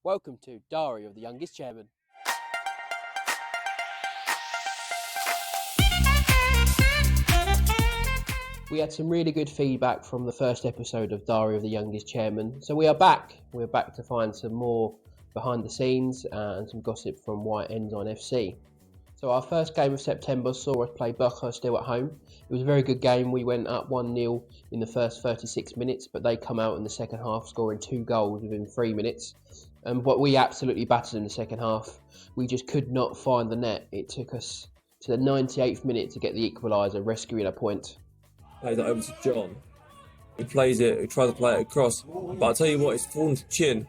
Welcome to Diary of the Youngest Chairman. We had some really good feedback from the first episode of Diary of the Youngest Chairman, so we are back. We're back to find some more behind the scenes and some gossip from White Ensign FC. So our first game of September saw us play Burroughs still at home. It was a very good game. We went up 1-0 in the first 36 minutes, but they come out in the second half scoring 2 goals within 3 minutes. But we absolutely battered in the second half. We just could not find the net. It took us to the 98th minute to get the equaliser, rescuing a point. Plays it over to John. He plays it, he tries to play it across. But I'll tell you what, it's fallen to Chin.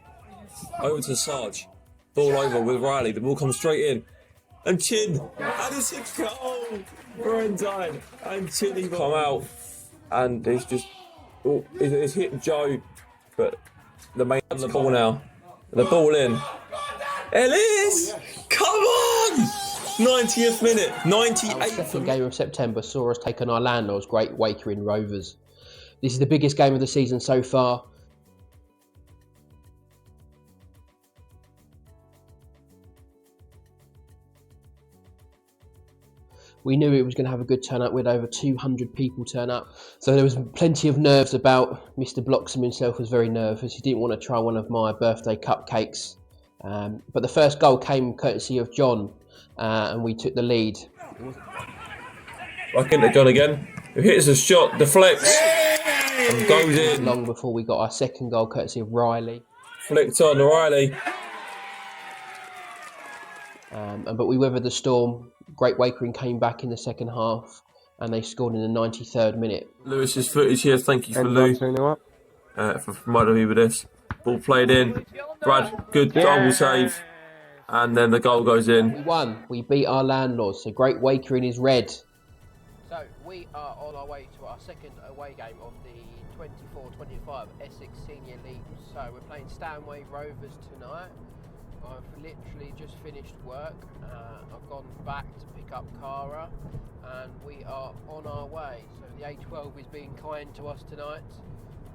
Over to Sarge. Ball over with Riley. The ball comes straight in. And Chin. And it's a goal for Ensign. And Chin he come out. And it's just... Oh, it's hit Joe. But the main on the ball now. The ball in. Ellis! Come on! 90th minute. 98th. Our second game of September saw us take on our landlords, Great Wakering Rovers. This is the biggest game of the season so far. We knew it was going to have a good turn up. We had over 200 people turn up. So there was plenty of nerves about. Mr. Bloxham himself was very nervous. He didn't want to try one of my birthday cupcakes. But the first goal came courtesy of John, and we took the lead. Back into John again. Who hits a shot, deflects, and goes in. Long before we got our second goal courtesy of Riley. Flicked on Riley. But we weathered the storm. Great Wakering came back in the second half and they scored in the 93rd minute. Lewis's footage here, thank you for Lou for reminding me with this. Ball played in, Brad, good double save, and then the goal goes in. We won, we beat our landlords, so Great Wakering is red. So we are on our way to our second away game of the 24-25 Essex Senior League. So we're playing Stanway Rovers tonight. I've literally just finished work. I've gone back to pick up Cara and we are on our way. So the A12 is being kind to us tonight.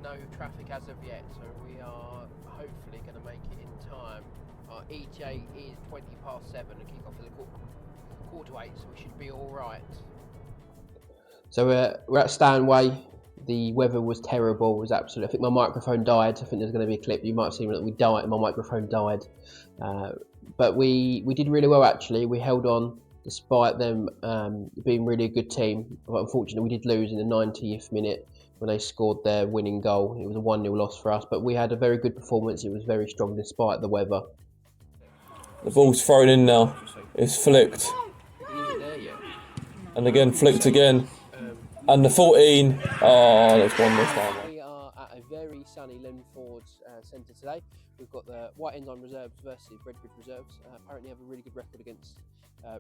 No traffic as of yet, so we are hopefully going to make it in time. Our ETA is 20 past 7 and kick off is a quarter to 8, so we should be alright. So we're at Stanway. The weather was terrible. It was absolute. I think my microphone died. I think there's going to be a clip. You might have seen that we died. My microphone died. But we did really well actually. We held on despite them being really a good team. But unfortunately, we did lose in the 90th minute when they scored their winning goal. It was a 1-0 loss for us. But we had a very good performance. It was very strong despite the weather. The ball's thrown in now. It's flicked. And again, flicked again. And the 14, there's one this time. We are at a very sunny Linford Centre today. We've got the White Ensign Reserves versus Redbridge Reserves. Apparently have a really good record against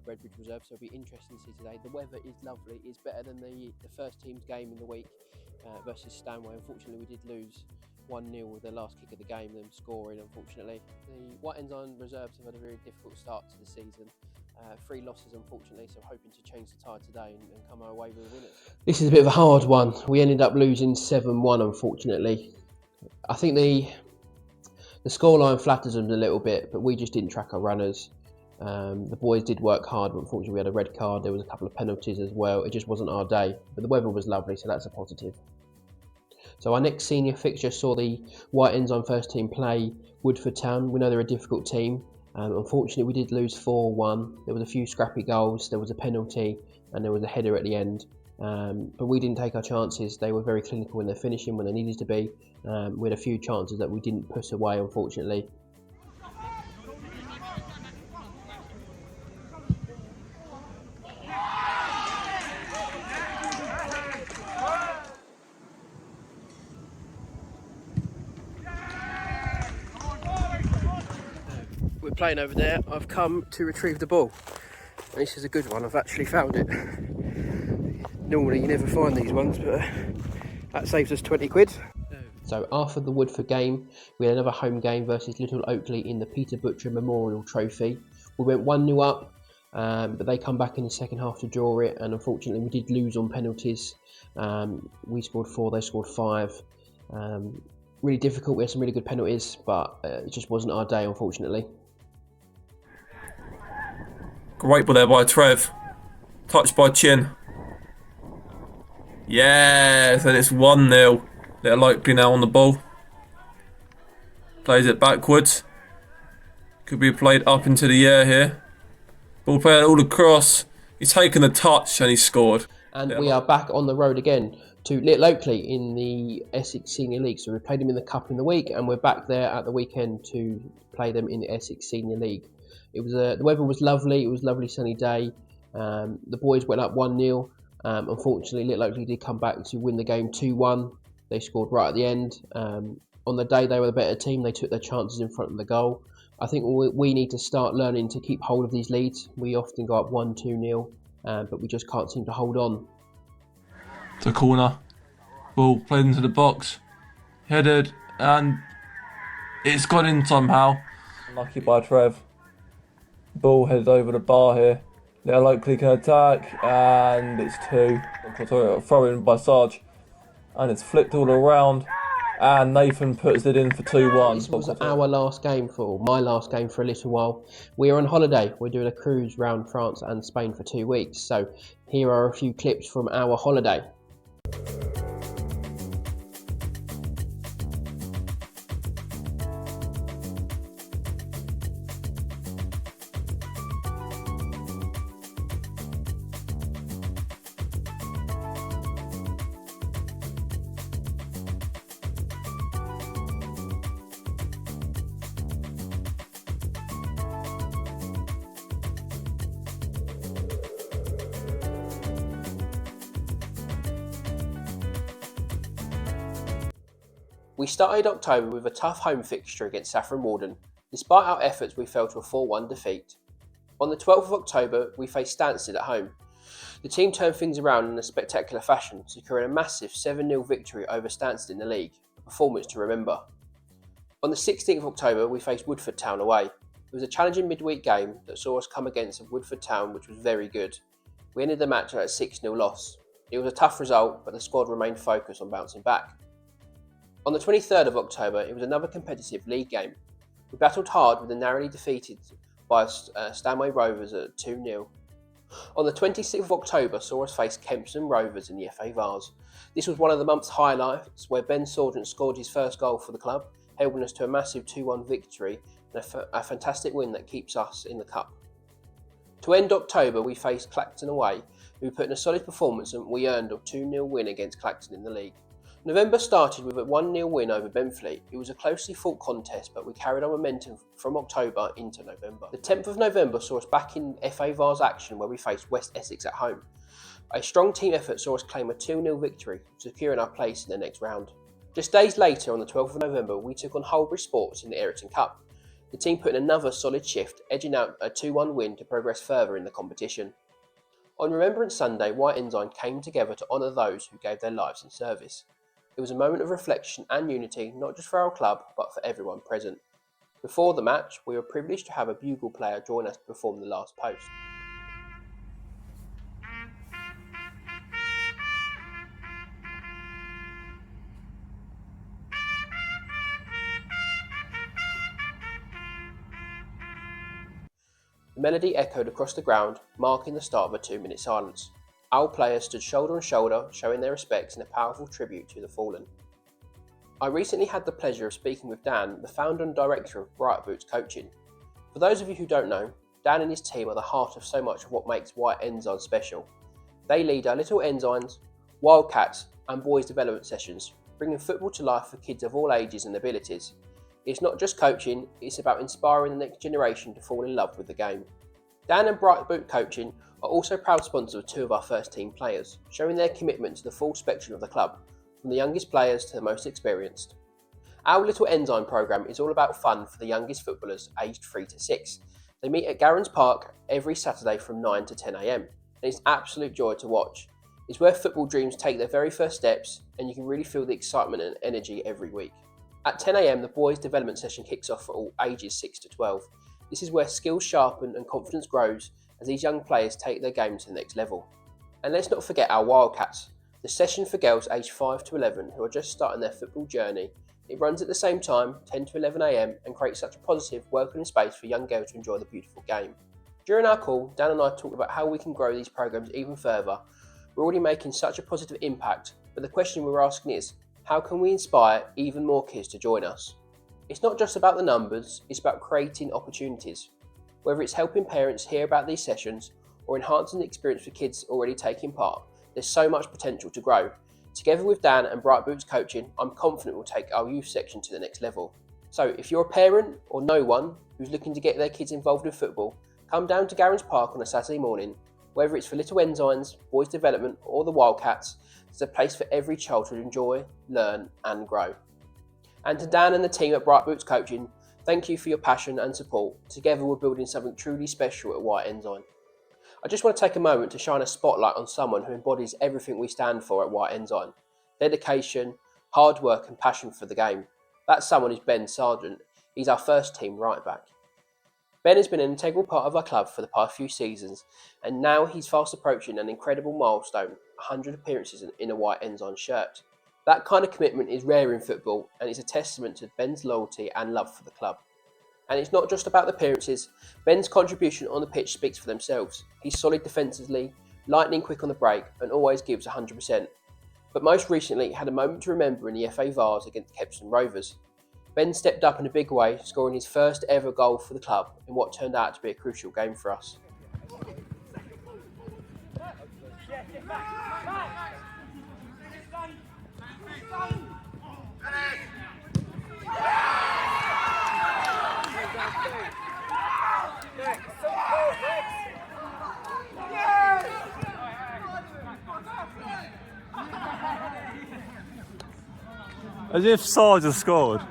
Redbridge Reserves, so it'll be interesting to see today. The weather is lovely. It's better than the first team's game in the week versus Stanway. Unfortunately, we did lose 1-0 with the last kick of the game, them scoring, unfortunately. The White Ensign Reserves have had a very difficult start to the season. 3 losses, unfortunately, so hoping to change the tide today and come our way with a winner. This is a bit of a hard one. We ended up losing 7-1, unfortunately. I think the scoreline flatters them a little bit, but we just didn't track our runners. The boys did work hard, but unfortunately we had a red card. There was a couple of penalties as well. It just wasn't our day, but the weather was lovely, so that's a positive. So our next senior fixture saw the White Ensign first team play Woodford Town. We know they're a difficult team. Unfortunately, we did lose 4-1. There was a few scrappy goals, there was a penalty, and there was a header at the end. But we didn't take our chances. They were very clinical in their finishing when they needed to be. We had a few chances that we didn't put away, unfortunately. We're playing over there. I've come to retrieve the ball. And this is a good one. I've actually found it. Normally you never find these ones, but that saves us 20 quid. So after the Woodford game, we had another home game versus Little Oakley in the Peter Butcher Memorial Trophy. We went 1-0 up, but they come back in the second half to draw it, and unfortunately we did lose on penalties. We scored 4, they scored 5. really difficult. We had some really good penalties, but it just wasn't our day, unfortunately. Great ball there by Trev. Touched by Chin. Yes, and it's 1-0. They're likely now on the ball. Plays it backwards. Could be played up into the air here. Ball played all across. He's taken the touch and he's scored. And we are back on the road again to Little Oakley in the Essex Senior League. So we played them in the Cup in the week, and we're back there at the weekend to play them in the Essex Senior League. It was the weather was lovely. It was a lovely sunny day. The boys went up 1-0. Unfortunately, Little Oakley did come back to win the game 2-1. They scored right at the end. On the day, they were the better team. They took their chances in front of the goal. I think we need to start learning to keep hold of these leads. We often go up 1-2-0, but we just can't seem to hold on. To corner. Ball played into the box. Headed, and it's gone in somehow. Lucky by Trev. Ball headed over the bar here. Little Oakley can attack, and it's 2. Throw in by Sarge. And it's flicked all around. And Nathan puts it in for 2-1. This was our last game my last game for a little while. We are on holiday. We're doing a cruise around France and Spain for 2 weeks. So here are a few clips from our holiday. We started October with a tough home fixture against Saffron Walden. Despite our efforts, we fell to a 4-1 defeat. On the 12th of October, we faced Stansted at home. The team turned things around in a spectacular fashion, securing a massive 7-0 victory over Stansted in the league, a performance to remember. On the 16th of October, we faced Woodford Town away. It was a challenging midweek game that saw us come against a Woodford Town which was very good. We ended the match at a 6-0 loss. It was a tough result, but the squad remained focused on bouncing back. On the 23rd of October, it was another competitive league game. We battled hard with the narrowly defeated by Stanway Rovers at 2-0. On the 26th of October saw us face Kempston Rovers in the FA Vase. This was one of the month's highlights, where Ben Sargent scored his first goal for the club, helping us to a massive 2-1 victory and a fantastic win that keeps us in the cup. To end October, we faced Clacton away, who put in a solid performance, and we earned a 2-0 win against Clacton in the league. November started with a 1-0 win over Benfleet. It was a closely fought contest, but we carried our momentum from October into November. The 10th of November saw us back in FA Vase action, where we faced West Essex at home. A strong team effort saw us claim a 2-0 victory, securing our place in the next round. Just days later, on the 12th of November, we took on Holbury Sports in the Ayrton Cup. The team put in another solid shift, edging out a 2-1 win to progress further in the competition. On Remembrance Sunday, White Ensign came together to honour those who gave their lives in service. It was a moment of reflection and unity, not just for our club, but for everyone present. Before the match, we were privileged to have a bugle player join us to perform the last post. The melody echoed across the ground, marking the start of a 2-minute silence. Our players stood shoulder on shoulder, showing their respects in a powerful tribute to the fallen. I recently had the pleasure of speaking with Dan, the founder and director of Bright Boots Coaching. For those of you who don't know, Dan and his team are the heart of so much of what makes White Ensign special. They lead our Little Ensigns, Wildcats and Boys Development Sessions, bringing football to life for kids of all ages and abilities. It's not just coaching, it's about inspiring the next generation to fall in love with the game. Dan and Bright Boot Coaching are also proud sponsors of 2 of our first team players, showing their commitment to the full spectrum of the club, from the youngest players to the most experienced. Our Little Ensign programme is all about fun for the youngest footballers aged 3 to 6. They meet at Garrons Park every Saturday from 9 to 10 am, and it's absolute joy to watch. It's where football dreams take their very first steps, and you can really feel the excitement and energy every week. At 10 am, the boys' development session kicks off for all ages 6 to 12. This is where skills sharpen and confidence grows as these young players take their game to the next level. And let's not forget our Wildcats, the session for girls aged 5 to 11 who are just starting their football journey. It runs at the same time, 10 to 11 AM, and creates such a positive, welcoming space for young girls to enjoy the beautiful game. During our call, Dan and I talked about how we can grow these programs even further. We're already making such a positive impact, but the question we're asking is, how can we inspire even more kids to join us? It's not just about the numbers, it's about creating opportunities. Whether it's helping parents hear about these sessions or enhancing the experience for kids already taking part, there's so much potential to grow. Together with Dan and Bright Boots Coaching, I'm confident we'll take our youth section to the next level. So if you're a parent or know one who's looking to get their kids involved in football, come down to Garrans Park on a Saturday morning. Whether it's for Little Ensigns, Boys Development or the Wildcats, there's a place for every child to enjoy, learn and grow. And to Dan and the team at Bright Boots Coaching, thank you for your passion and support. Together we're building something truly special at White Ensign. I just want to take a moment to shine a spotlight on someone who embodies everything we stand for at White Ensign. Dedication, hard work and passion for the game. That someone is Ben Sargent. He's our first team right back. Ben has been an integral part of our club for the past few seasons, and now he's fast approaching an incredible milestone, 100 appearances in a White Ensign shirt. That kind of commitment is rare in football, and it's a testament to Ben's loyalty and love for the club. And it's not just about the appearances. Ben's contribution on the pitch speaks for themselves. He's solid defensively, lightning quick on the break, and always gives 100%. But most recently, he had a moment to remember in the FA Vars against Kempston Rovers. Ben stepped up in a big way, scoring his first ever goal for the club in what turned out to be a crucial game for us. As if Sargent scored.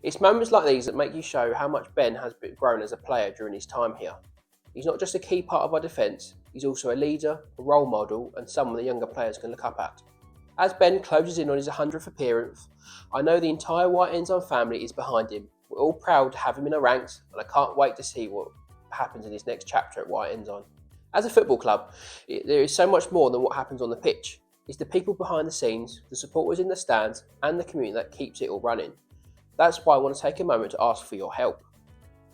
It's moments like these that make you show how much Ben has grown as a player during his time here. He's not just a key part of our defence, he's also a leader, a role model and someone the younger players can look up at. As Ben closes in on his 100th appearance, I know the entire White Ensign family is behind him. We're all proud to have him in our ranks and I can't wait to see what happens in his next chapter at White Ensign. As a football club, there is so much more than what happens on the pitch. It's the people behind the scenes, the supporters in the stands and the community that keeps it all running. That's why I want to take a moment to ask for your help.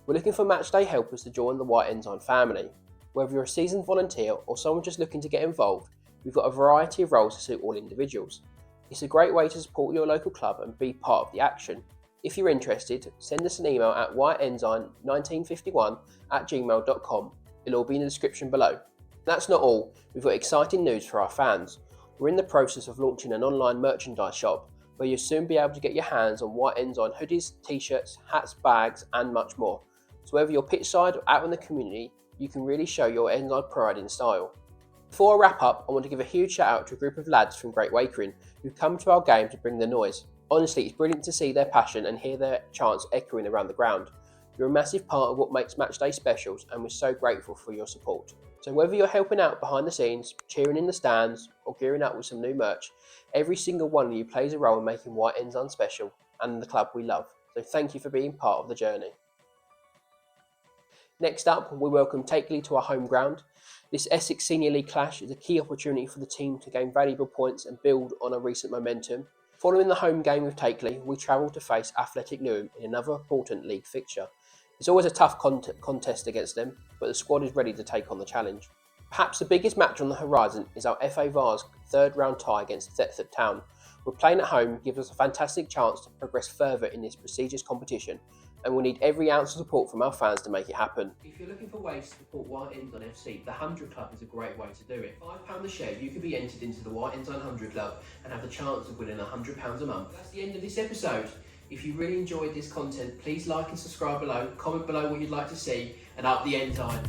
We're looking for matchday helpers to join the White Ensign family. Whether you're a seasoned volunteer or someone just looking to get involved, we've got a variety of roles to suit all individuals. It's a great way to support your local club and be part of the action. If you're interested, send us an email at whiteensign1951@gmail.com. It'll all be in the description below. That's not all, we've got exciting news for our fans. We're in the process of launching an online merchandise shop where you'll soon be able to get your hands on White Ensign hoodies, t-shirts, hats, bags and much more. So whether you're pitchside or out in the community, you can really show your Ensign pride in style. Before I wrap up, I want to give a huge shout out to a group of lads from Great Wakering who've come to our game to bring the noise. Honestly, it's brilliant to see their passion and hear their chants echoing around the ground. You're a massive part of what makes matchday specials and we're so grateful for your support. So whether you're helping out behind the scenes, cheering in the stands or gearing up with some new merch, every single one of you plays a role in making White Ensign special and the club we love. So thank you for being part of the journey. Next up, we welcome Takeley to our home ground. This Essex Senior League clash is a key opportunity for the team to gain valuable points and build on a recent momentum. Following the home game with Takeley, we travel to face Athletic Newham in another important league fixture. It's always a tough contest against them, but the squad is ready to take on the challenge. Perhaps the biggest match on the horizon is our FA Vars third round tie against Thetford Town. We're playing at home gives us a fantastic chance to progress further in this prestigious competition, and we'll need every ounce of support from our fans to make it happen. If you're looking for ways to support White Ensign FC, the 100 Club is a great way to do it. £5 a share, you could be entered into the White Ensign 100 Club and have the chance of winning £100 a month. That's the end of this episode. If you really enjoyed this content, please like and subscribe below, comment below what you'd like to see, and up the Ensign.